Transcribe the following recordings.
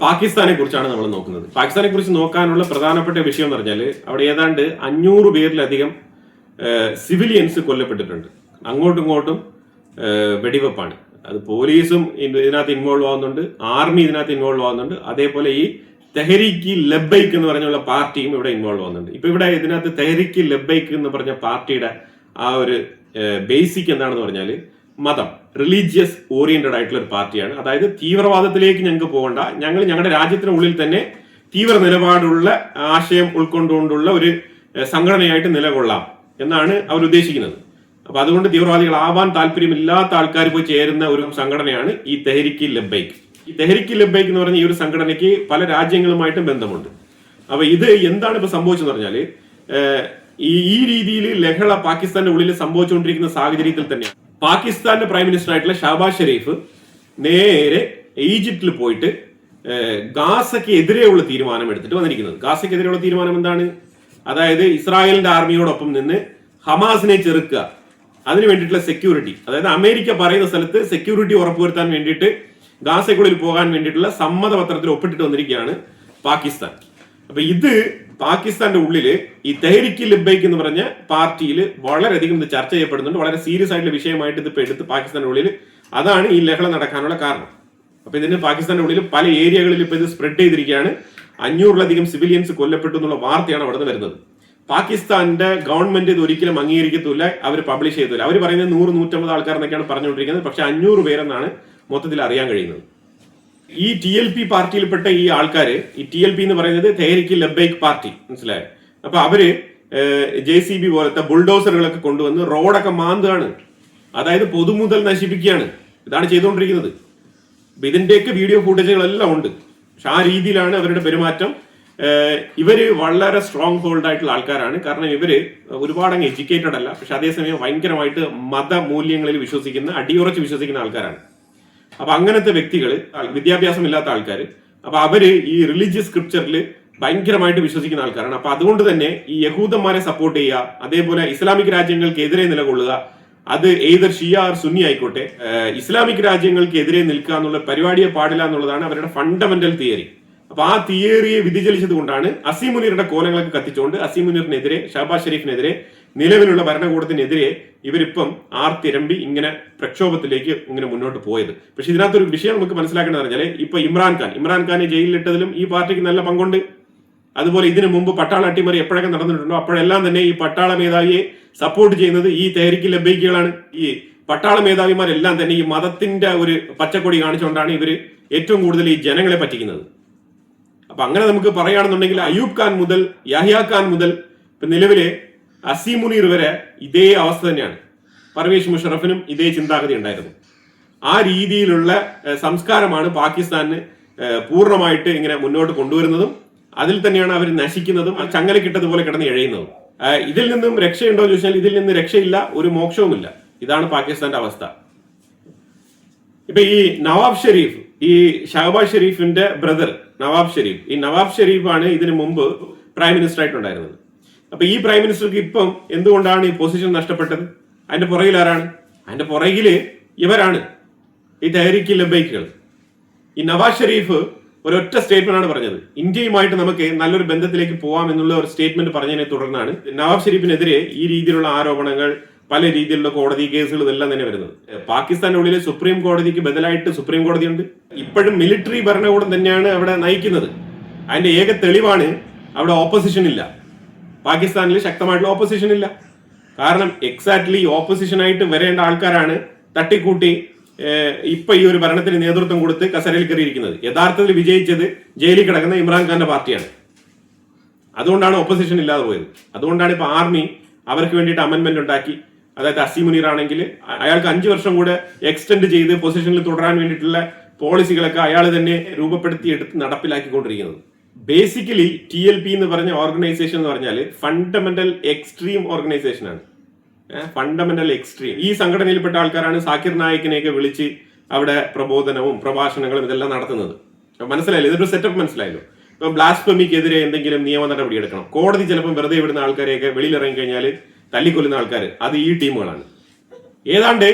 പാകിസ്ഥാനെ കുറിച്ചാണ് നമ്മൾ നോക്കുന്നത്. പാകിസ്ഥാനെ കുറിച്ച് നോക്കാനുള്ള പ്രധാനപ്പെട്ട വിഷയം എന്ന് പറഞ്ഞാൽ അവിടെ ഏതാണ്ട് 500 പേരിലധികം സിവിലിയൻസ് കൊല്ലപ്പെട്ടിട്ടുണ്ട്. അങ്ങോട്ടും ഇങ്ങോട്ടും വെടിവെപ്പാണ്. അത് പോലീസും ഇതിനകത്ത് ഇൻവോൾവ് ആവുന്നുണ്ട്, ആർമി ഇതിനകത്ത് ഇൻവോൾവ് ആവുന്നുണ്ട്, അതേപോലെ ഈ തെഹരീക്ക് ലബ്ബൈക്ക് എന്ന് പറഞ്ഞുള്ള പാർട്ടിയും ഇവിടെ ഇൻവോൾവ് ആവുന്നുണ്ട്. ഇപ്പൊ ഇവിടെ ഇതിനകത്ത് തെഹരീക്ക് ലബ്ബൈക്ക് എന്ന് പറഞ്ഞ പാർട്ടിയുടെ ആ ഒരു ബേസിക് എന്താണെന്ന് പറഞ്ഞാൽ മതം, റിലീജിയസ് ഓറിയന്റഡ് ആയിട്ടുള്ള ഒരു പാർട്ടിയാണ്. അതായത് തീവ്രവാദത്തിലേക്ക് ഞങ്ങൾക്ക് പോകണ്ട, ഞങ്ങൾ ഞങ്ങളുടെ രാജ്യത്തിനുള്ളിൽ തന്നെ തീവ്ര നിലപാടുള്ള ആശയം ഉൾക്കൊണ്ടുകൊണ്ടുള്ള ഒരു സംഘടനയായിട്ട് നിലകൊള്ളാം എന്നാണ് അവർ ഉദ്ദേശിക്കുന്നത്. അപ്പൊ അതുകൊണ്ട് തീവ്രവാദികളാവാൻ താല്പര്യമില്ലാത്ത ആൾക്കാർ പോയി ചേരുന്ന ഒരു സംഘടനയാണ് ഈ തെഹരീക്ക് ലബ്ബൈക്ക്. ഈ തെഹരീക്ക് ലബ്ബൈക്ക് എന്ന് പറഞ്ഞ ഈ ഒരു സംഘടനയ്ക്ക് പല രാജ്യങ്ങളുമായിട്ടും ബന്ധമുണ്ട്. അപ്പൊ ഇത് എന്താണ് ഇപ്പൊ സംഭവിച്ചെന്ന് പറഞ്ഞാല് ഈ രീതിയിൽ ലഹള പാകിസ്ഥാന്റെ ഉള്ളിൽ സംഭവിച്ചുകൊണ്ടിരിക്കുന്ന സാഹചര്യത്തിൽ തന്നെയാണ് പാകിസ്ഥാന്റെ പ്രൈം മിനിസ്റ്റർ ആയിട്ടുള്ള ഷഹബാസ് ഷെരീഫ് നേരെ ഈജിപ്തിൽ പോയിട്ട് ഗാസയ്ക്ക് എതിരെയുള്ള തീരുമാനം എടുത്തിട്ട് വന്നിരിക്കുന്നത്. ഗാസയ്ക്ക് എതിരെയുള്ള തീരുമാനം എന്താണ്? അതായത് ഇസ്രായേലിന്റെ ആർമിയോടൊപ്പം നിന്ന് ഹമാസിനെ ചെറുക്കുക, അതിന് വേണ്ടിയിട്ടുള്ള സെക്യൂരിറ്റി, അതായത് അമേരിക്ക പറയുന്ന സ്ഥലത്ത് സെക്യൂരിറ്റി ഉറപ്പുവരുത്താൻ വേണ്ടിയിട്ട് ഗാസയ്ക്കുള്ളിൽ പോകാൻ വേണ്ടിയിട്ടുള്ള സമ്മതപത്രത്തിൽ ഒപ്പിട്ടിട്ട് വന്നിരിക്കുകയാണ് പാകിസ്ഥാൻ. അപ്പൊ ഇത് പാകിസ്ഥാന്റെ ഉള്ളില് ഈ തെഹരീക്ക് ലബ്ബൈക്ക് എന്ന് പറഞ്ഞ പാർട്ടിയിൽ വളരെയധികം ഇത് ചർച്ച ചെയ്യപ്പെടുന്നുണ്ട്. വളരെ സീരിയസ് ആയിട്ടുള്ള വിഷയമായിട്ട് ഇത് എടുത്ത് പാകിസ്ഥാന്റെ ഉള്ളിൽ അതാണ് ഈ ലഹള നടക്കാനുള്ള കാരണം. അപ്പൊ ഇതിന് പാകിസ്ഥാന്റെ ഉള്ളിൽ പല ഏരിയകളിൽ ഇപ്പൊ ഇത് സ്പ്രെഡ് ചെയ്തിരിക്കുകയാണ്. 500-ലധികം സിവിലിയൻസ് കൊല്ലപ്പെട്ടു എന്നുള്ള വാർത്തയാണ് അവിടെ നിന്ന് വരുന്നത്. പാകിസ്ഥാന്റെ ഗവൺമെന്റ് ഇത് ഒരിക്കലും അംഗീകരിക്കത്തില്ല, അവർ പബ്ലിഷ് ചെയ്തില്ല. അവർ പറയുന്നത് 100-150 ആൾക്കാർ എന്നൊക്കെയാണ് പറഞ്ഞുകൊണ്ടിരിക്കുന്നത്. പക്ഷെ 500 പേരെന്നാണ് മൊത്തത്തിൽ അറിയാൻ കഴിയുന്നത്. ഈ TLP പാർട്ടിയിൽപ്പെട്ട ഈ ആൾക്കാര്, ഈ TLP എന്ന് പറയുന്നത് തെഹരീക്ക് ലബ്ബൈക്ക് പാർട്ടി, മനസ്സിലായോ? അപ്പൊ അവര് JCB പോലത്തെ ബുൾഡോസറുകളൊക്കെ കൊണ്ടുവന്ന് റോഡൊക്കെ മാന്താണ്, അതായത് പൊതുമുതൽ നശിപ്പിക്കുകയാണ്. ഇതാണ് ചെയ്തുകൊണ്ടിരിക്കുന്നത്. ഇതിന്റെയൊക്കെ വീഡിയോ ഫുട്ടേജുകളെല്ലാം ഉണ്ട്. പക്ഷെ ആ രീതിയിലാണ് അവരുടെ പെരുമാറ്റം. ഇവര് വളരെ സ്ട്രോങ് ഹോൾഡ് ആയിട്ടുള്ള ആൾക്കാരാണ്. കാരണം ഇവര് ഒരുപാട് അങ്ങ് എഡ്യൂക്കേറ്റഡ് അല്ല, പക്ഷെ അതേസമയം ഭയങ്കരമായിട്ട് മതമൂല്യങ്ങളിൽ വിശ്വസിക്കുന്ന, അടിയുറച്ച് വിശ്വസിക്കുന്ന ആൾക്കാരാണ്. അപ്പൊ അങ്ങനത്തെ വ്യക്തികൾ, വിദ്യാഭ്യാസം ഇല്ലാത്ത ആൾക്കാർ, അപ്പൊ അവര് ഈ റിലീജിയസ് സ്ക്രിപ്ചറിൽ ഭയങ്കരമായിട്ട് വിശ്വസിക്കുന്ന ആൾക്കാരാണ്. അപ്പൊ അതുകൊണ്ട് തന്നെ ഈ യഹൂദന്മാരെ സപ്പോർട്ട് ചെയ്യുക, അതേപോലെ ഇസ്ലാമിക് രാജ്യങ്ങൾക്ക് എതിരെ നിലകൊള്ളുക, അത് ഏതർ ഷിയ ആർ സുന്നി ആയിക്കോട്ടെ, ഇസ്ലാമിക് രാജ്യങ്ങൾക്ക് എതിരെ നിൽക്കുക എന്നുള്ള പരിപാടിയെ പാടില്ല എന്നുള്ളതാണ് അവരുടെ ഫണ്ടമെന്റൽ തിയറി. അപ്പൊ ആ തിയറിയെ വ്യതിചലിച്ചത് കൊണ്ടാണ് അസീം മുനീറിന്റെ കോലങ്ങളൊക്കെ കത്തിച്ചുകൊണ്ട് അസീം മുനീറിനെതിരെ, ഷഹബാസ് ഷെരീഫിനെതിരെ, നിലവിലുള്ള ഭരണകൂടത്തിനെതിരെ ഇവരിപ്പം ആർത്തിരമ്പി ഇങ്ങനെ പ്രക്ഷോഭത്തിലേക്ക് ഇങ്ങനെ മുന്നോട്ട് പോയത്. പക്ഷെ ഇതിനകത്തൊരു വിഷയം നമുക്ക് മനസ്സിലാക്കേണ്ടത് പറഞ്ഞാൽ ഇപ്പൊ ഇമ്രാൻഖാനെ ജയിലിലിട്ടതിലും ഈ പാർട്ടിക്ക് നല്ല പങ്കുണ്ട്. അതുപോലെ ഇതിനു മുമ്പ് പട്ടാള അട്ടിമറി എപ്പോഴൊക്കെ നടന്നിട്ടുണ്ടോ അപ്പോഴെല്ലാം തന്നെ ഈ പട്ടാള മേധാവിയെ സപ്പോർട്ട് ചെയ്യുന്നത് ഈ തെഹരീക്ക് ലബ്ബൈക്കുകളാണ്. ഈ പട്ടാള മേധാവിമാരെല്ലാം തന്നെ ഈ മതത്തിന്റെ ഒരു പച്ചക്കൊടി കാണിച്ചുകൊണ്ടാണ് ഇവര് ഏറ്റവും കൂടുതൽ ഈ ജനങ്ങളെ പറ്റിക്കുന്നത്. അപ്പൊ അങ്ങനെ നമുക്ക് പറയുകയാണെന്നുണ്ടെങ്കിൽ അയൂബ് ഖാൻ മുതൽ യാഹ്യ ഖാൻ മുതൽ ഇപ്പൊ നിലവിലെ അസീം മുനീർ വരെ ഇതേ അവസ്ഥ തന്നെയാണ്. പർവേസ് മുഷറഫിനും ഇതേ ചിന്താഗതി ഉണ്ടായിരുന്നു. ആ രീതിയിലുള്ള സംസ്കാരമാണ് പാകിസ്ഥാന് പൂർണ്ണമായിട്ട് ഇങ്ങനെ മുന്നോട്ട് കൊണ്ടുവരുന്നതും അതിൽ തന്നെയാണ് അവർ നശിക്കുന്നതും ചങ്ങലക്കിട്ടതുപോലെ കിടന്ന് എഴയുന്നതും. ഇതിൽ നിന്നും രക്ഷയുണ്ടോ എന്ന് ചോദിച്ചാൽ ഇതിൽ നിന്ന് രക്ഷയില്ല, ഒരു മോക്ഷവുമില്ല. ഇതാണ് പാകിസ്ഥാന്റെ അവസ്ഥ. ഇപ്പൊ ഈ നവാബ് ഷെരീഫ്, ഈ ഷഹബാസ് ഷെരീഫിന്റെ ബ്രദർ നവാബ് ഷെരീഫ്, ഈ നവാബ് ഷെരീഫാണ് ഇതിനു മുമ്പ് പ്രൈം മിനിസ്റ്റർ ആയിട്ടുണ്ടായിരുന്നത്. അപ്പൊ ഈ പ്രൈം മിനിസ്റ്റർക്ക് ഇപ്പം എന്തുകൊണ്ടാണ് ഈ പൊസിഷൻ നഷ്ടപ്പെട്ടത്? അതിന്റെ പുറകിൽ ആരാണ്? അതിന്റെ പുറകില് ഇവരാണ്, ഈ തെഹരീക്ക് ലബ്ബൈക്കുകൾ. ഈ നവാസ് ഷെരീഫ് ഒരൊറ്റ സ്റ്റേറ്റ്മെന്റ് ആണ് പറഞ്ഞത്, ഇന്ത്യയുമായിട്ട് നമുക്ക് നല്ലൊരു ബന്ധത്തിലേക്ക് പോവാം എന്നുള്ള ഒരു സ്റ്റേറ്റ്മെന്റ് പറഞ്ഞതിനെ തുടർന്നാണ് നവാബ് ഷെരീഫിനെതിരെ ഈ രീതിയിലുള്ള ആരോപണങ്ങൾ, പല രീതിയിലുള്ള കോടതി കേസുകൾ ഇതെല്ലാം തന്നെ വരുന്നത്. പാകിസ്ഥാന്റെ ഉള്ളിൽ സുപ്രീം കോടതിക്ക് ബദലായിട്ട് സുപ്രീം കോടതിയുണ്ട്. ഇപ്പോഴും മിലിറ്ററി ഭരണകൂടം തന്നെയാണ് അവിടെ നയിക്കുന്നത്. അതിന്റെ ഏക തെളിവാണ് അവിടെ ഓപ്പോസിഷൻ ഇല്ല. പാകിസ്ഥാനിൽ ശക്തമായിട്ടുള്ള ഓപ്പോസിഷൻ ഇല്ല. കാരണം എക്സാക്ട്ലി ഓപ്പോസിഷൻ ആയിട്ട് വരേണ്ട ആൾക്കാരാണ് തട്ടിക്കൂട്ടി ഇപ്പൊ ഈ ഒരു ഭരണത്തിന് നേതൃത്വം കൊടുത്ത് കസരയിൽ കയറിയിരിക്കുന്നത്. യഥാർത്ഥത്തിൽ വിജയിച്ചത് ജയിലിൽ കിടക്കുന്ന ഇമ്രാൻഖാന്റെ പാർട്ടിയാണ്. അതുകൊണ്ടാണ് ഓപ്പോസിഷൻ ഇല്ലാതെ പോയത്. അതുകൊണ്ടാണ് ഇപ്പൊ ആർമി അവർക്ക് വേണ്ടിയിട്ട് അമെന്റ്മെന്റ് ഉണ്ടാക്കി. അതായത് അസീം മുനീർ ആണെങ്കിൽ അയാൾക്ക് 5 വർഷം കൂടെ എക്സ്റ്റെൻഡ് ചെയ്ത് പൊസിഷനിൽ തുടരാൻ വേണ്ടിയിട്ടുള്ള പോളിസികളൊക്കെ അയാൾ തന്നെ രൂപപ്പെടുത്തി എടുത്ത് നടപ്പിലാക്കിക്കൊണ്ടിരിക്കുന്നത്. ബേസിക്കലി TLP എന്ന് പറഞ്ഞ ഓർഗനൈസേഷൻ എന്ന് പറഞ്ഞാൽ ഫണ്ടമെന്റൽ എക്സ്ട്രീം ഓർഗനൈസേഷൻ ആണ്. Fundamental extreme. ഈ സംഘടനയിൽപ്പെട്ട ആൾക്കാരാണ് സാക്കിർ നായിക്കിനെയൊക്കെ വിളിച്ച് അവിടെ പ്രബോധനവും പ്രഭാഷണങ്ങളും ഇതെല്ലാം നടത്തുന്നത്. മനസ്സിലായല്ലോ? ഇതൊരു സെറ്റപ്പ് മനസ്സിലായല്ലോ? ഇപ്പൊ ബ്ലാസ്ഫമിക്കെതിരെ എന്തെങ്കിലും നിയമ നടപടി എടുക്കണം, കോടതി ചിലപ്പോൾ വെറുതെ വിടുന്ന ആൾക്കാരെയൊക്കെ വെളിയിൽ ഇറങ്ങി കഴിഞ്ഞാൽ തല്ലിക്കൊല്ലുന്ന ആൾക്കാർ അത് ഈ ടീമുകളാണ്. ഏതാണ്ട്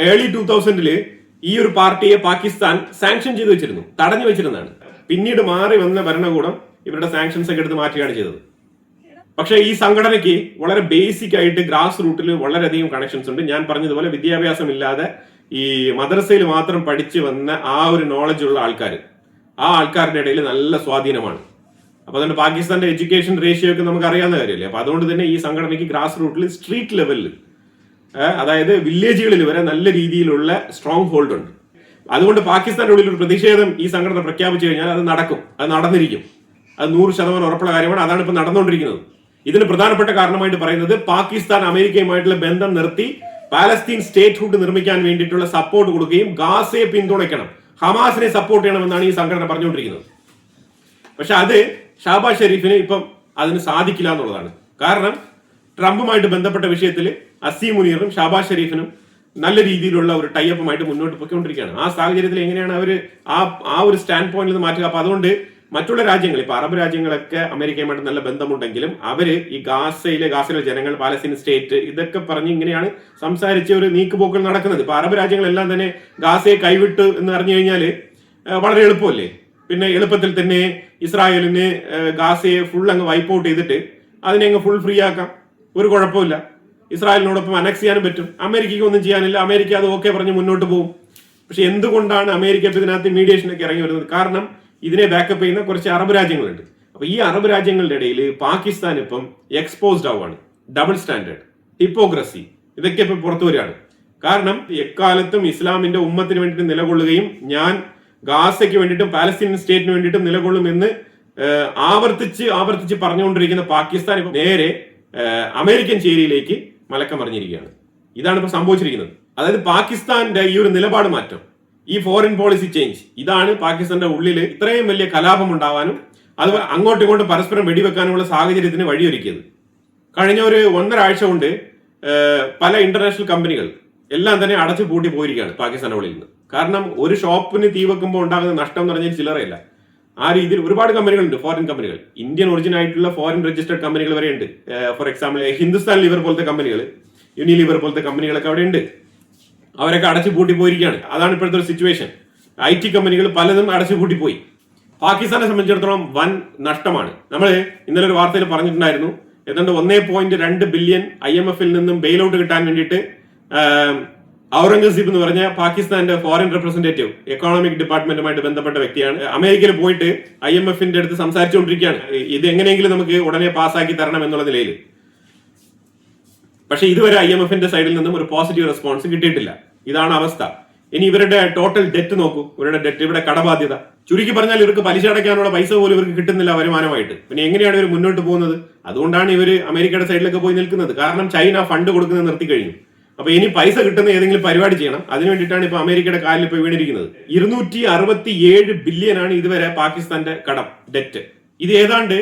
ഏർലി 2000-ല് ഈ ഒരു പാർട്ടിയെ പാകിസ്ഥാൻ സാങ്ഷൻ ചെയ്തു വെച്ചിരുന്നു, തടഞ്ഞു വെച്ചിരുന്നതാണ്. പിന്നീട് മാറി വന്ന ഭരണകൂടം ഇവരുടെ സാങ്ഷൻസ് ഒക്കെ എടുത്ത് മാറ്റുകയാണ് ചെയ്തത്. പക്ഷേ ഈ സംഘടനയ്ക്ക് വളരെ ബേസിക് ആയിട്ട് ഗ്രാസ് റൂട്ടിൽ വളരെയധികം കണക്ഷൻസ് ഉണ്ട്. ഞാൻ പറഞ്ഞതുപോലെ വിദ്യാഭ്യാസം ഇല്ലാതെ ഈ മദ്രസയിൽ മാത്രം പഠിച്ചു വന്ന ആ ഒരു നോളജ് ഉള്ള ആൾക്കാർ, ആ ആൾക്കാരുടെ ഇടയിൽ നല്ല സ്വാധീനമാണ്. അപ്പൊ അതുകൊണ്ട് പാകിസ്ഥാന്റെ എഡ്യൂക്കേഷൻ റേഷ്യോ ഒക്കെ നമുക്ക് അറിയാവുന്ന കാര്യമല്ലേ. അപ്പൊ അതുകൊണ്ട് തന്നെ ഈ സംഘടനയ്ക്ക് ഗ്രാസ് റൂട്ടിൽ, സ്ട്രീറ്റ് ലെവലിൽ, അതായത് വില്ലേജുകളിൽ വരെ നല്ല രീതിയിലുള്ള സ്ട്രോങ് ഹോൾഡ് ഉണ്ട്. അതുകൊണ്ട് പാകിസ്ഥാന്റെ ഉള്ളിൽ ഒരു പ്രതിഷേധം ഈ സംഘടന പ്രഖ്യാപിച്ചു കഴിഞ്ഞാൽ അത് നടക്കും, അത് നടന്നിരിക്കും, അത് 100% ഉറപ്പുള്ള കാര്യമാണ്. അതാണ് ഇപ്പൊ നടന്നുകൊണ്ടിരിക്കുന്നത്. ഇതിന് പ്രധാനപ്പെട്ട കാരണമായിട്ട് പറയുന്നത് പാകിസ്ഥാൻ അമേരിക്കയുമായിട്ടുള്ള ബന്ധം നിർത്തി പാലസ്തീൻ സ്റ്റേറ്റ്ഹുഡ് നിർമ്മിക്കാൻ വേണ്ടിയിട്ടുള്ള സപ്പോർട്ട് കൊടുക്കുകയും ഗാസയെ പിന്തുണയ്ക്കണം, ഹമാസിനെ സപ്പോർട്ട് ചെയ്യണമെന്നാണ് ഈ സംഘടന പറഞ്ഞുകൊണ്ടിരിക്കുന്നത്. പക്ഷെ അത് ഷഹബാസ് ഷെരീഫിന് ഇപ്പം അതിന് സാധിക്കില്ല എന്നുള്ളതാണ്. കാരണം ട്രംപുമായിട്ട് ബന്ധപ്പെട്ട വിഷയത്തിൽ അസീം മുനീറും ഷഹബാസ് ഷെരീഫിനും നല്ല രീതിയിലുള്ള ഒരു ടൈപ്പുമായിട്ട് മുന്നോട്ട് പോയിക്കൊണ്ടിരിക്കുകയാണ്. ആ സാഹചര്യത്തിൽ എങ്ങനെയാണ് അവർ ആ ഒരു സ്റ്റാൻഡ് പോയിന്റിൽ നിന്ന് മാറ്റുക? അപ്പൊ അതുകൊണ്ട് മറ്റുള്ള രാജ്യങ്ങൾ, ഇപ്പൊ അറബ് രാജ്യങ്ങളൊക്കെ അമേരിക്കയുമായിട്ട് നല്ല ബന്ധമുണ്ടെങ്കിലും അവര് ഈ ഗാസയിലെ ജനങ്ങൾ, പാലസ്തീൻ സ്റ്റേറ്റ്, ഇതൊക്കെ പറഞ്ഞ് ഇങ്ങനെയാണ് സംസാരിച്ച ഒരു നീക്കുപോക്കൾ നടക്കുന്നത്. ഇപ്പൊ അറബ് രാജ്യങ്ങളെല്ലാം തന്നെ ഗാസയെ കൈവിട്ട് എന്ന് അറിഞ്ഞു കഴിഞ്ഞാല് വളരെ എളുപ്പമല്ലേ. പിന്നെ എളുപ്പത്തിൽ തന്നെ ഇസ്രായേലിന് ഗാസയെ ഫുൾ അങ്ങ് വൈപ്പ് ഔട്ട് ചെയ്തിട്ട് അതിനെ അങ്ങ് ഫുൾ ഫ്രീ ആക്കാം, ഒരു കുഴപ്പമില്ല. ഇസ്രായേലിനോടൊപ്പം അനക്സ് ചെയ്യാനും പറ്റും. അമേരിക്കയ്ക്ക് ഒന്നും ചെയ്യാനില്ല, അമേരിക്ക അത് ഓക്കെ പറഞ്ഞ് മുന്നോട്ട് പോകും. പക്ഷെ എന്തുകൊണ്ടാണ് അമേരിക്ക ഇപ്പൊ ഇതിനകത്ത് മീഡിയേഷനൊക്കെ ഇറങ്ങി വരുന്നത്? കാരണം ഇതിനെ ബാക്കപ്പ് ചെയ്യുന്ന കുറച്ച് അറബ് രാജ്യങ്ങളുണ്ട്. അപ്പൊ ഈ അറബ് രാജ്യങ്ങളുടെ ഇടയിൽ പാകിസ്ഥാൻ ഇപ്പം എക്സ്പോസ്ഡ് ആവുകയാണ്. ഡബിൾ സ്റ്റാൻഡേർഡ്, ഹിപ്പോക്രസി, ഇതൊക്കെ ഇപ്പൊ പുറത്തു വരികയാണ്. കാരണം എക്കാലത്തും ഇസ്ലാമിന്റെ ഉമ്മത്തിന് വേണ്ടിയിട്ട് നിലകൊള്ളുകയും ഞാൻ ഗാസയ്ക്ക് വേണ്ടിയിട്ടും പാലസ്തീൻ സ്റ്റേറ്റിന് വേണ്ടിയിട്ടും നിലകൊള്ളുമെന്ന് ആവർത്തിച്ച് പറഞ്ഞുകൊണ്ടിരിക്കുന്ന പാകിസ്ഥാൻ ഇപ്പൊ നേരെ അമേരിക്കൻ ചേരിയിലേക്ക് മലക്കം മറിഞ്ഞിരിക്കുകയാണ്. ഇതാണ് ഇപ്പൊ സംഭവിച്ചിരിക്കുന്നത്. അതായത് പാകിസ്ഥാന്റെ ഈ ഒരു നിലപാട് മാറ്റം, ഈ ഫോറിൻ പോളിസി ചേഞ്ച്, ഇതാണ് പാകിസ്ഥാന്റെ ഉള്ളിൽ ഇത്രയും വലിയ കലാപം ഉണ്ടാവാനും അതുപോലെ അങ്ങോട്ടും ഇങ്ങോട്ടും പരസ്പരം വെടിവെക്കാനുമുള്ള സാഹചര്യത്തിന് വഴിയൊരുക്കിയത്. കഴിഞ്ഞ ഒരു 1.5 ആഴ്ച കൊണ്ട് പല ഇന്റർനാഷണൽ കമ്പനികൾ എല്ലാം തന്നെ അടച്ചു പൂട്ടി പോയിരിക്കുകയാണ് പാകിസ്ഥാന്റെ ഉള്ളിൽ നിന്ന്. കാരണം ഒരു ഷോപ്പിന് തീ വെക്കുമ്പോൾ ഉണ്ടാകുന്ന നഷ്ടം എന്ന് പറഞ്ഞാൽ ചില്ലറയില്ല. ആ രീതിയിൽ ഒരുപാട് കമ്പനികളുണ്ട്, ഫോറിൻ കമ്പനികൾ, ഇന്ത്യൻ ഒറിജിൻ ആയിട്ടുള്ള ഫോറിൻ രജിസ്റ്റേർഡ് കമ്പനികൾ വരെ ഉണ്ട്. ഫോർ എക്സാമ്പിൾ ഹിന്ദുസ്ഥാൻ ലിവർ പോലത്തെ കമ്പനികൾ, യൂണിലിവർ പോലത്തെ കമ്പനികളൊക്കെ അവിടെ ഉണ്ട്. അവരൊക്കെ അടച്ചു പൂട്ടി പോയിരിക്കുകയാണ്. അതാണ് ഇപ്പോഴത്തെ ഒരു സിറ്റുവേഷൻ. IT കമ്പനികൾ പലതും അടച്ചു പൂട്ടിപ്പോയി. പാകിസ്ഥാനെ സംബന്ധിച്ചിടത്തോളം വൻ നഷ്ടമാണ്. നമ്മൾ ഇന്നലെ ഒരു വാർത്തയിൽ പറഞ്ഞിട്ടുണ്ടായിരുന്നു, ഏതാണ്ട് 1.2 ബില്യൺ IMF-ൽ നിന്നും ബെയിൽ ഔട്ട് കിട്ടാൻ വേണ്ടിയിട്ട് ഔറംഗസീബ് എന്ന് പറഞ്ഞ പാകിസ്ഥാന്റെ ഫോറിൻ റെപ്രസെന്റേറ്റീവ്, എക്കണോമിക് ഡിപ്പാർട്ട്മെന്റുമായിട്ട് ബന്ധപ്പെട്ട വ്യക്തിയാണ്, അമേരിക്കയിൽ പോയിട്ട് IMF-ന്റെ അടുത്ത് സംസാരിച്ചുകൊണ്ടിരിക്കുകയാണ്, ഇത് എങ്ങനെയെങ്കിലും നമുക്ക് ഉടനെ പാസ്സാക്കി തരണം എന്നുള്ള നിലയിൽ. പക്ഷെ ഇതുവരെ IMF-ന്റെ സൈഡിൽ നിന്നും ഒരു പോസിറ്റീവ് റെസ്പോൺസ് കിട്ടിയിട്ടില്ല. ഇതാണ് അവസ്ഥ. ഇനി ഇവരുടെ ടോട്ടൽ ഡെറ്റ് നോക്കൂ, ഇവരുടെ ഡെറ്റ്, ഇവിടെ കടബാധ്യത, ചുരുക്കി പറഞ്ഞാൽ ഇവർക്ക് പലിശ അടയ്ക്കാനുള്ള പൈസ പോലും ഇവർക്ക് കിട്ടുന്നില്ല വരുമാനമായിട്ട്. പിന്നെ എങ്ങനെയാണ് ഇവർ മുന്നോട്ട് പോകുന്നത്? അതുകൊണ്ടാണ് ഇവർ അമേരിക്കയുടെ സൈഡിലൊക്കെ പോയി നിൽക്കുന്നത്. കാരണം ചൈന ഫണ്ട് കൊടുക്കുന്നത് നിർത്തി കഴിഞ്ഞു. അപ്പൊ ഇനി പൈസ കിട്ടുന്ന ഏതെങ്കിലും പരിപാടി ചെയ്യണം. അതിനു വേണ്ടിയിട്ടാണ് ഇപ്പൊ അമേരിക്കയുടെ കാലിൽ ഇപ്പൊ വീണിരിക്കുന്നത്. 267 ബില്യനാണ് ഇതുവരെ പാകിസ്ഥാന്റെ കടം, ഡെറ്റ്. ഇത് ഏതാണ്ട്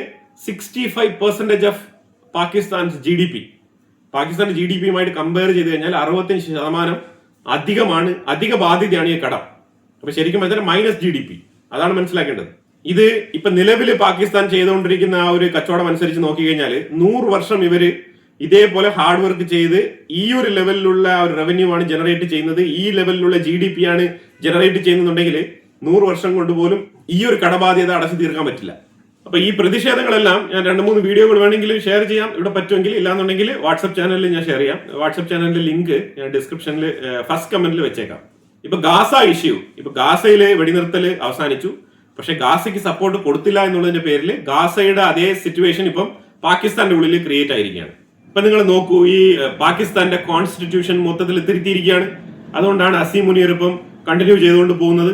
65% ഓഫ് പാകിസ്ഥാൻസ് GDP. പാകിസ്ഥാന്റെ GDP-യുമായിട്ട് കമ്പയർ ചെയ്ത് കഴിഞ്ഞാൽ 65% അധികമാണ്, അധിക ബാധ്യതയാണ് ഈ കടം. അപ്പൊ ശരിക്കും പറഞ്ഞാൽ മൈനസ് GDP. അതാണ് മനസ്സിലാക്കേണ്ടത്. ഇത് ഇപ്പൊ നിലവിൽ പാകിസ്ഥാൻ ചെയ്തുകൊണ്ടിരിക്കുന്ന ആ ഒരു കച്ചവടം അനുസരിച്ച് നോക്കി കഴിഞ്ഞാൽ 100 വർഷം ഇവര് ഇതേപോലെ ഹാർഡ് വർക്ക് ചെയ്ത് ഈ ഒരു ലെവലിലുള്ള ഒരു റവന്യൂ ആണ് ജനറേറ്റ് ചെയ്യുന്നത്, ഈ ലെവലിലുള്ള GDP ആണ് ജനറേറ്റ് ചെയ്യുന്നുണ്ടെങ്കിൽ 100 വർഷം കൊണ്ട് പോലും ഈ ഒരു കടബാധ്യത അടച്ചു തീർക്കാൻ പറ്റില്ല. അപ്പൊ ഈ പ്രതിഷേധങ്ങളെല്ലാം ഞാൻ 2-3 വീഡിയോകൾ വേണമെങ്കിൽ ഷെയർ ചെയ്യാം, ഇവിടെ പറ്റുമെങ്കിൽ. ഇല്ലാന്നുണ്ടെങ്കിൽ വാട്സ്ആപ്പ് ചാനലിൽ ഞാൻ ഷെയർ ചെയ്യാം. വാട്സ്ആപ്പ് ചാനലിന്റെ ലിങ്ക് ഞാൻ ഡിസ്ക്രിപ്ഷനിൽ ഫസ്റ്റ് കമന്റിൽ വെച്ചേക്കാം. ഇപ്പൊ ഗാസ ഇഷ്യൂ, ഇപ്പൊ ഗാസയിലെ വെടിനിർത്തൽ അവസാനിച്ചു. പക്ഷെ ഗാസയ്ക്ക് സപ്പോർട്ട് കൊടുത്തില്ല എന്നുള്ളതിന്റെ പേരിൽ ഗാസയുടെ അതേ സിറ്റുവേഷൻ ഇപ്പം പാകിസ്ഥാന്റെ ഉള്ളിൽ ക്രിയേറ്റ് ആയിരിക്കുകയാണ്. ഇപ്പൊ നിങ്ങൾ നോക്കൂ, ഈ പാകിസ്ഥാന്റെ കോൺസ്റ്റിറ്റ്യൂഷൻ മൊത്തത്തിൽ തിരുത്തിയിരിക്കുകയാണ്. അതുകൊണ്ടാണ് അസീം മുനീർ ഇപ്പം കണ്ടിന്യൂ ചെയ്തുകൊണ്ട് പോകുന്നത്.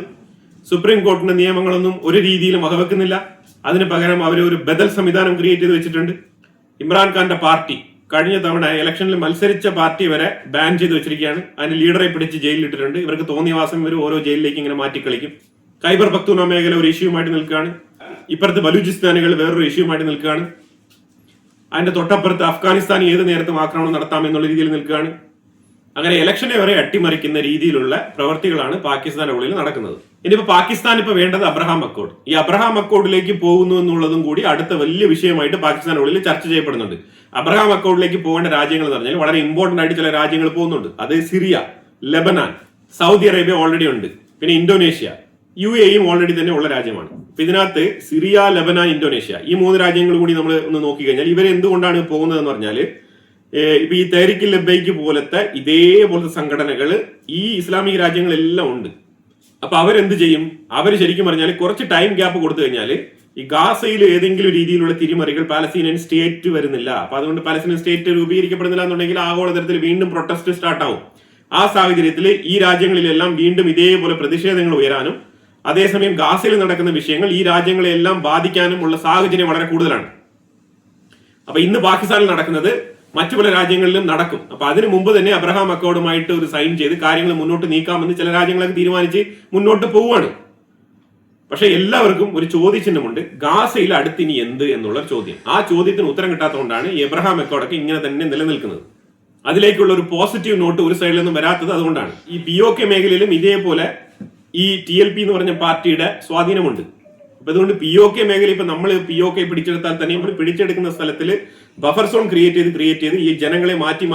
സുപ്രീം കോർട്ടിന്റെ നിയമങ്ങളൊന്നും ഒരു രീതിയിലും വകവെക്കുന്നില്ല. അതിന് പകരം അവർ ഒരു ബദൽ സംവിധാനം ക്രിയേറ്റ് ചെയ്ത് വെച്ചിട്ടുണ്ട്. ഇമ്രാൻഖാന്റെ പാർട്ടി കഴിഞ്ഞ തവണ ഇലക്ഷനിൽ മത്സരിച്ച പാർട്ടി വരെ ബാൻ ചെയ്ത് വെച്ചിരിക്കുകയാണ്. അതിന്റെ ലീഡറെ പിടിച്ച് ജയിലിൽ ഇട്ടിട്ടുണ്ട്. ഇവർക്ക് തോന്നിയ വാസം ഇവർ ഓരോ ജയിലിലേക്ക് ഇങ്ങനെ മാറ്റിക്കളിക്കും. ഖൈബർ പഖ്തൂൺഖ്വ മേഖല ഒരു ഇഷ്യൂമായിട്ട് നിൽക്കുകയാണ്. ഇപ്പുറത്ത് ബലൂചിസ്ഥാനുകൾ വേറൊരു ഇഷ്യൂമായിട്ട് നിൽക്കുകയാണ്. അതിന്റെ തൊട്ടപ്പുറത്ത് അഫ്ഗാനിസ്ഥാൻ ഏത് നേരത്തും ആക്രമണം നടത്താം എന്നുള്ള രീതിയിൽ നിൽക്കുകയാണ്. അങ്ങനെ ഇലക്ഷനെ വരെ അട്ടിമറിക്കുന്ന രീതിയിലുള്ള പ്രവർത്തികളാണ് പാകിസ്ഥാന്റെ ഉള്ളിൽ നടക്കുന്നത്. ഇനിയിപ്പോ പാകിസ്ഥാൻ ഇപ്പൊ വേണ്ടത് അബ്രഹാം അക്കോർഡ്. ഈ അബ്രഹാം അക്കോർഡിലേക്ക് പോകുന്നു എന്നുള്ളതും കൂടി അടുത്ത വലിയ വിഷയമായിട്ട് പാകിസ്ഥാന്റെ ഉള്ളിൽ ചർച്ച ചെയ്യപ്പെടുന്നുണ്ട്. അബ്രഹാം അക്കോർഡിലേക്ക് പോകേണ്ട രാജ്യങ്ങൾ എന്ന് പറഞ്ഞാൽ വളരെ ഇമ്പോർട്ടന്റ് ആയിട്ട് ചില രാജ്യങ്ങൾ പോകുന്നുണ്ട്. അത് Syria, Lebanon, Saudi Arabia already ഉണ്ട്, പിന്നെ ഇന്തോനേഷ്യ, UAEയും ഓൾറെഡി തന്നെ ഉള്ള രാജ്യമാണ്. അപ്പൊ ഇതിനകത്ത് സിറിയ, ലെബനാൻ, ഇന്തോനേഷ്യ ഈ 3 രാജ്യങ്ങൾ കൂടി നമ്മൾ ഒന്ന് നോക്കിക്കഴിഞ്ഞാൽ ഇവർ എന്തുകൊണ്ടാണ് പോകുന്നതെന്ന് പറഞ്ഞാല് ഇപ്പൊ ഈ തെഹ്രീക്ക് ലബ്ബൈക്ക് പോലത്തെ ഇതേപോലത്തെ സംഘടനകൾ ഈ ഇസ്ലാമിക രാജ്യങ്ങളെല്ലാം ഉണ്ട്. അപ്പൊ അവരെന്ത് ചെയ്യും? അവർ ശരിക്കും പറഞ്ഞാൽ കുറച്ച് ടൈം ഗ്യാപ്പ് കൊടുത്തു കഴിഞ്ഞാൽ ഈ ഗാസയിൽ ഏതെങ്കിലും രീതിയിലുള്ള തിരിമറികൾ പാലസ്തീനിയൻ സ്റ്റേറ്റ് വരുന്നില്ല. അപ്പൊ അതുകൊണ്ട് പാലസ്തീനിയൻ സ്റ്റേറ്റ് രൂപീകരിക്കപ്പെടുന്നില്ല എന്നുണ്ടെങ്കിൽ ആഗോളതലത്തിൽ വീണ്ടും പ്രൊട്ടസ്റ്റ് സ്റ്റാർട്ട് ആവും. ആ സാഹചര്യത്തിൽ ഈ രാജ്യങ്ങളിലെല്ലാം വീണ്ടും ഇതേപോലെ പ്രതിഷേധങ്ങൾ ഉയരാനും അതേസമയം ഗാസയിൽ നടക്കുന്ന വിഷയങ്ങൾ ഈ രാജ്യങ്ങളെല്ലാം ബാധിക്കാനും ഉള്ള സാഹചര്യം വളരെ കൂടുതലാണ്. അപ്പൊ ഇന്ന് പാകിസ്ഥാനിൽ നടക്കുന്നത് മറ്റു പല രാജ്യങ്ങളിലും നടക്കും. അപ്പൊ അതിനു മുമ്പ് തന്നെ അബ്രഹാം അക്കോർഡുമായിട്ട് ഒരു സൈൻ ചെയ്ത് കാര്യങ്ങൾ മുന്നോട്ട് നീക്കാമെന്ന് ചില രാജ്യങ്ങളൊക്കെ തീരുമാനിച്ച് മുന്നോട്ട് പോവുകയാണ്. പക്ഷെ എല്ലാവർക്കും ഒരു ചോദ്യചിഹ്നമുണ്ട്, ഗാസയിൽ അടുത്തിനി എന്ത് എന്നുള്ള ചോദ്യം. ആ ചോദ്യത്തിന് ഉത്തരം കിട്ടാത്തതുകൊണ്ടാണ് ഈ എബ്രഹാം അക്കോർഡൊക്കെ ഇങ്ങനെ തന്നെ നിലനിൽക്കുന്നത്. അതിലേക്കുള്ള ഒരു പോസിറ്റീവ് നോട്ട് ഒരു സൈഡിൽ നിന്നും വരാത്തത് അതുകൊണ്ടാണ്. ഈ POK മേഖലയിലും ഇതേപോലെ ഈ TLP എന്ന് പറഞ്ഞ പാർട്ടിയുടെ സ്വാധീനമുണ്ട്. അപ്പൊ അതുകൊണ്ട് POK മേഖല ഇപ്പൊ നമ്മൾ POK പിടിച്ചെടുത്താൽ തന്നെ നമ്മൾ പിടിച്ചെടുക്കുന്ന സ്ഥലത്തിൽ ബഫർ സോൺ ക്രിയേറ്റ് ചെയ്ത് ഈ ജനങ്ങളെ മാറ്റി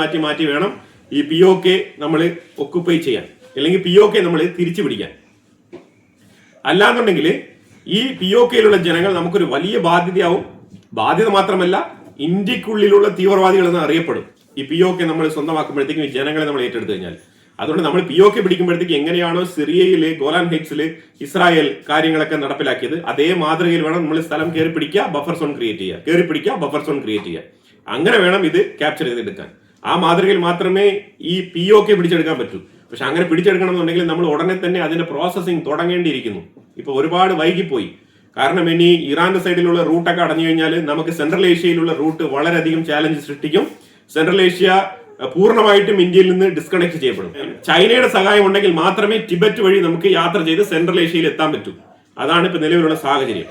വേണം ഈ POK നമ്മൾ ഒക്കുപ്പൈ ചെയ്യാൻ, അല്ലെങ്കിൽ POK നമ്മൾ തിരിച്ചു പിടിക്കാൻ. അല്ലാന്നുണ്ടെങ്കിൽ ഈ POKയിലുള്ള ജനങ്ങൾ നമുക്കൊരു വലിയ ബാധ്യതയാവും. ബാധ്യത മാത്രമല്ല, ഇന്ത്യക്കുള്ളിലുള്ള തീവ്രവാദികൾ എന്ന് അറിയപ്പെടും ഈ POK നമ്മൾ സ്വന്തമാക്കുമ്പോഴത്തേക്കും ഈ ജനങ്ങളെ നമ്മൾ ഏറ്റെടുത്തു കഴിഞ്ഞാൽ. അതുകൊണ്ട് നമ്മൾ POK പിടിക്കുമ്പോഴത്തേക്ക് എങ്ങനെയാണോ സിറിയയിലെ ഗോലാൻ ഹൈറ്റ്സിൽ ഇസ്രായേൽ കാര്യങ്ങളൊക്കെ നടപ്പിലാക്കിയത് അതേ മാതൃകയിൽ വേണം നമ്മൾ സ്ഥലം കയറി പിടിക്കുക, ബഫർ സോൺ ക്രിയേറ്റ് ചെയ്യുക. അങ്ങനെ വേണം ഇത് ക്യാപ്ചർ ചെയ്തെടുക്കാൻ. ആ മാതൃകയിൽ മാത്രമേ ഈ POK പിടിച്ചെടുക്കാൻ പറ്റൂ. പക്ഷെ അങ്ങനെ പിടിച്ചെടുക്കണം എന്നുണ്ടെങ്കിൽ നമ്മൾ ഉടനെ തന്നെ അതിന്റെ പ്രോസസ്സിംഗ് തുടങ്ങേണ്ടിയിരിക്കുന്നു. ഇപ്പൊ ഒരുപാട് വൈകിപ്പോയി. കാരണം ഇനി ഇറാന്റെ സൈഡിലുള്ള റൂട്ടൊക്കെ അടഞ്ഞു കഴിഞ്ഞാൽ നമുക്ക് സെൻട്രൽ ഏഷ്യയിലുള്ള റൂട്ട് വളരെയധികം ചാലഞ്ച് സൃഷ്ടിക്കും. സെൻട്രൽ ഏഷ്യ പൂർണ്ണമായിട്ടും ഇന്ത്യയിൽ നിന്ന് ഡിസ്കണക്ട് ചെയ്യപ്പെടും. ചൈനയുടെ സഹായം ഉണ്ടെങ്കിൽ മാത്രമേ ടിബറ്റ് വഴി നമുക്ക് യാത്ര ചെയ്ത് സെൻട്രൽ ഏഷ്യയിൽ എത്താൻ പറ്റൂ. അതാണ് ഇപ്പൊ നിലവിലുള്ള സാഹചര്യം.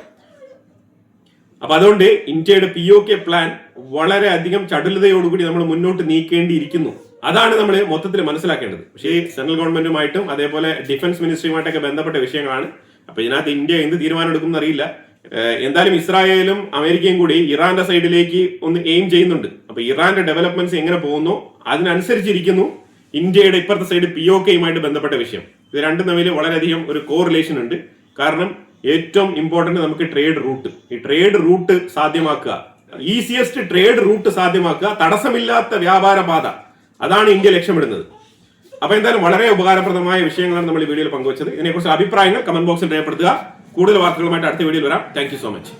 അപ്പൊ അതുകൊണ്ട് ഇന്ത്യയുടെ POK പ്ലാൻ വളരെ അധികം ചടുലതയോടുകൂടി നമ്മൾ മുന്നോട്ട് നീക്കേണ്ടിയിരിക്കുന്നു. അതാണ് നമ്മൾ മൊത്തത്തിൽ മനസ്സിലാക്കേണ്ടത്. പക്ഷേ സെൻട്രൽ ഗവൺമെന്റുമായിട്ടും അതേപോലെ ഡിഫൻസ് മിനിസ്ട്രിയുമായിട്ടൊക്കെ ബന്ധപ്പെട്ട വിഷയങ്ങളാണ്. അപ്പൊ ഇതിനകത്ത് ഇന്ത്യ എന്ത് തീരുമാനം എടുക്കും അറിയില്ല. എന്തായാലും ഇസ്രായേലും അമേരിക്കയും കൂടി ഇറാന്റെ സൈഡിലേക്ക് ഒന്ന് എയിം ചെയ്യുന്നുണ്ട്. അപ്പൊ ഇറാന്റെ ഡെവലപ്മെന്റ്സ് എങ്ങനെ പോകുന്നു അതിനനുസരിച്ചിരിക്കുന്നു ഇന്ത്യയുടെ ഇപ്പുറത്തെ സൈഡ് POKയുമായിട്ട് ബന്ധപ്പെട്ട വിഷയം. ഇത് രണ്ടും തമ്മിൽ വളരെയധികം ഒരു കോറിലേഷൻ ഉണ്ട്. കാരണം ഏറ്റവും ഇമ്പോർട്ടന്റ് നമുക്ക് ട്രേഡ് റൂട്ട്, ഈ ട്രേഡ് റൂട്ട് സാധ്യമാക്കുക, ഈസിയസ്റ്റ് ട്രേഡ് റൂട്ട് സാധ്യമാക്കുക, തടസ്സമില്ലാത്ത വ്യാപാര പാത, അതാണ് ഇന്ത്യ ലക്ഷ്യമിടുന്നത്. അപ്പൊ എന്തായാലും വളരെ ഉപകാരപ്രദമായ വിഷയങ്ങളാണ് നമ്മൾ ഈ വീഡിയോയിൽ പങ്കുവച്ചത്. ഇതിനെക്കുറിച്ച് അഭിപ്രായങ്ങൾ കമന്റ് ബോക്സിൽ രേഖപ്പെടുത്തുക. കൂടുതൽ വാർത്തകളുമായിട്ട് അടുത്ത വീഡിയോയിൽ വരാം. Thank you so much.